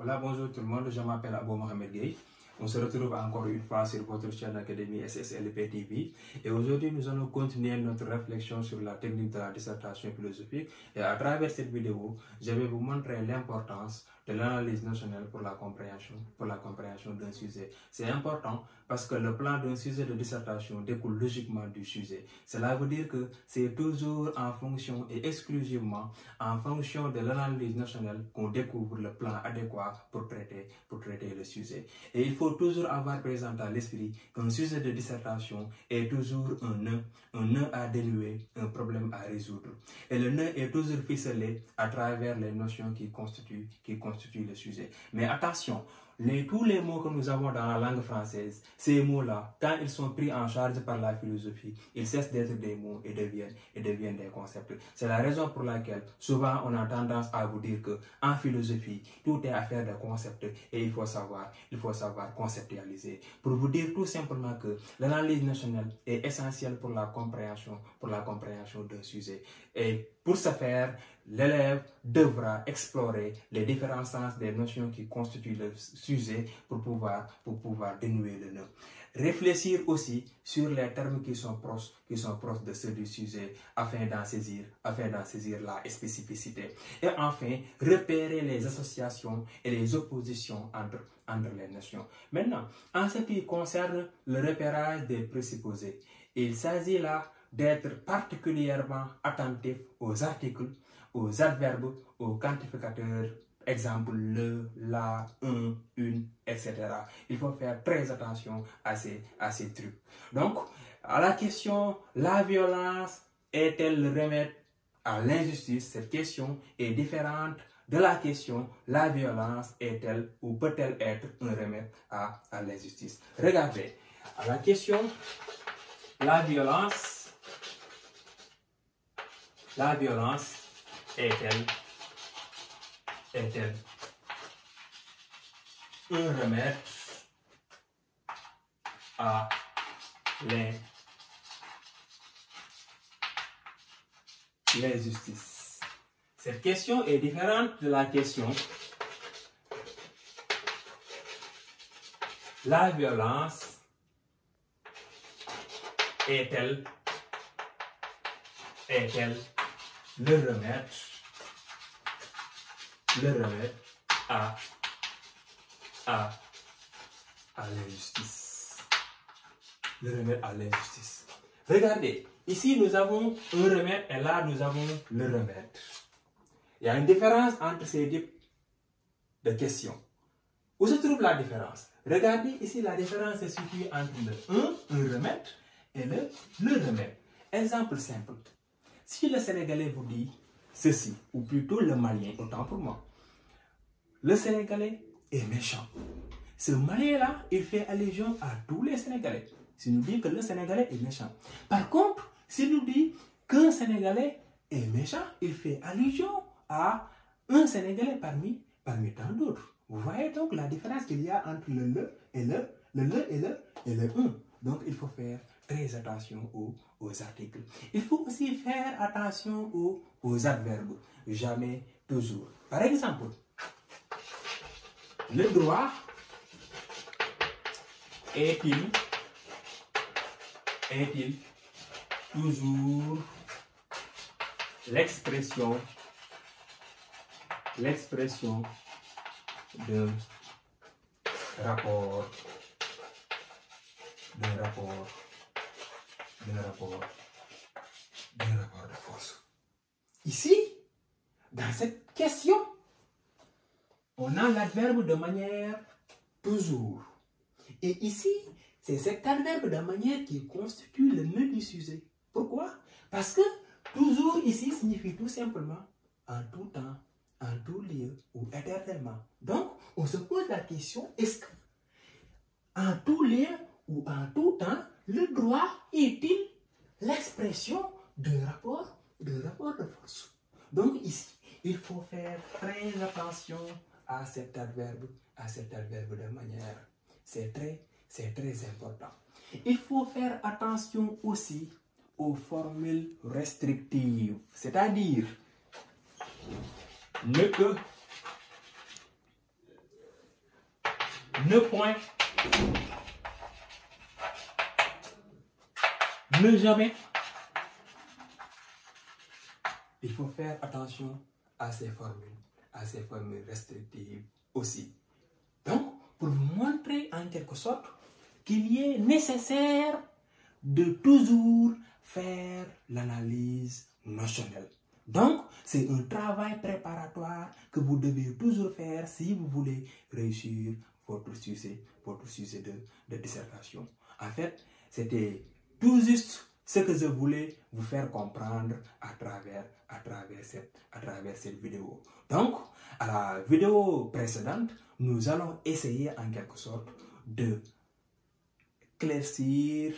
Voilà, bonjour tout le monde, je m'appelle Abou Mohamed Gueye. On se retrouve encore une fois sur votre chaîne Académie SSLP TV. Et aujourd'hui, nous allons continuer notre réflexion sur la technique de la dissertation philosophique. Et à travers cette vidéo, je vais vous montrer l'importance de l'analyse notionnelle pour la compréhension d'un sujet. C'est important parce que le plan d'un sujet de dissertation découle logiquement du sujet. Cela veut dire que c'est toujours en fonction et exclusivement en fonction de l'analyse notionnelle qu'on découvre le plan adéquat pour traiter le sujet. Et il faut toujours avoir présent à l'esprit qu'un sujet de dissertation est toujours un nœud à dénouer, un problème à résoudre. Et le nœud est toujours ficelé à travers les notions qui constituent le sujet. Mais attention, tous les mots que nous avons dans la langue française, ces mots-là, quand ils sont pris en charge par la philosophie, ils cessent d'être des mots et deviennent des concepts. C'est la raison pour laquelle souvent on a tendance à vous dire que en philosophie, tout est affaire de concepts et il faut savoir conceptualiser. Pour vous dire tout simplement que l'analyse notionnelle est essentielle pour la compréhension d'un sujet. Et pour ce faire, l'élève devra explorer les différents sens des notions qui constituent le sujet pour pouvoir dénouer le nœud. Réfléchir aussi sur les termes qui sont proches de ceux du sujet afin d'en saisir la spécificité. Et enfin, repérer les associations et les oppositions entre les notions. Maintenant, en ce qui concerne le repérage des présupposés, il s'agit là d'être particulièrement attentif aux articles, aux adverbes, aux quantificateurs, exemple le, la, un, une, etc. Il faut faire très attention à ces trucs. Donc, à la question, la violence est-elle le remède à l'injustice? Cette question est différente de la question, la violence est-elle ou peut-elle être un remède à l'injustice? Regardez, à la question, la violence est-elle un remède à l'injustice? Cette question est différente de la question la violence est-elle le remède à l'injustice. Le remède à l'injustice. Regardez, ici nous avons un remède et là nous avons le remède. Il y a une différence entre ces deux de questions. Où se trouve la différence? Regardez ici, la différence se situe entre un remède et le remède. Exemple simple. Si le Sénégalais vous dit ceci, ou plutôt le Malien, autant pour moi, le Sénégalais est méchant. Ce Malien-là, il fait allusion à tous les Sénégalais. S'il nous dit que le Sénégalais est méchant. Par contre, s'il nous dit qu'un Sénégalais est méchant, il fait allusion à un Sénégalais parmi tant d'autres. Vous voyez donc la différence qu'il y a entre le et le un. Donc, il faut faire très attention aux articles. Il faut aussi faire attention aux adverbes. Jamais, toujours. Par exemple, le droit est-il toujours l'expression d'un rapport de force? Ici, dans cette question, on a l'adverbe de manière toujours. Et ici, c'est cet adverbe de manière qui constitue le nœud du sujet. Pourquoi? Parce que toujours ici signifie tout simplement en tout temps, en tout lieu ou éternellement. Donc, on se pose la question, est-ce que en tout lieu ou en tout temps, le droit est-il l'expression d'un rapport de force? Donc ici, il faut faire très attention à cet adverbe de manière. C'est très important. Il faut faire attention aussi aux formules restrictives, c'est-à-dire ne que Ne jamais. Il faut faire attention à ces formules restrictives aussi. Donc, pour vous montrer en quelque sorte qu'il est nécessaire de toujours faire l'analyse notionnelle. Donc, c'est un travail préparatoire que vous devez toujours faire si vous voulez réussir votre sujet de dissertation. En fait, c'était tout juste ce que je voulais vous faire comprendre à travers cette vidéo. Donc, à la vidéo précédente, nous allons essayer en quelque sorte de éclaircir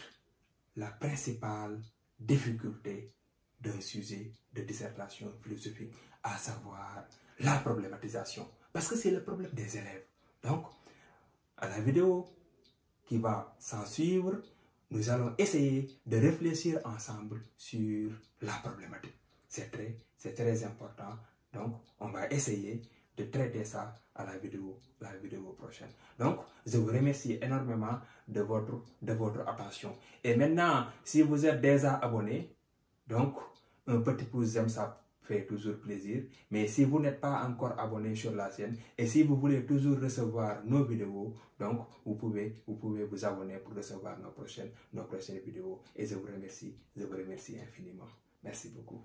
la principale difficulté d'un sujet de dissertation philosophique, à savoir la problématisation. Parce que c'est le problème des élèves. Donc, à la vidéo qui va s'en suivre, nous allons essayer de réfléchir ensemble sur la problématique. C'est très important. Donc, on va essayer de traiter ça à la vidéo prochaine. Donc, je vous remercie énormément de votre attention. Et maintenant, si vous êtes déjà abonné, donc, un petit pouce j'aime, ça fait toujours plaisir. Mais si vous n'êtes pas encore abonné sur la chaîne et si vous voulez toujours recevoir nos vidéos, donc vous pouvez vous abonner pour recevoir nos prochaines vidéos. Et je vous remercie infiniment. Merci beaucoup.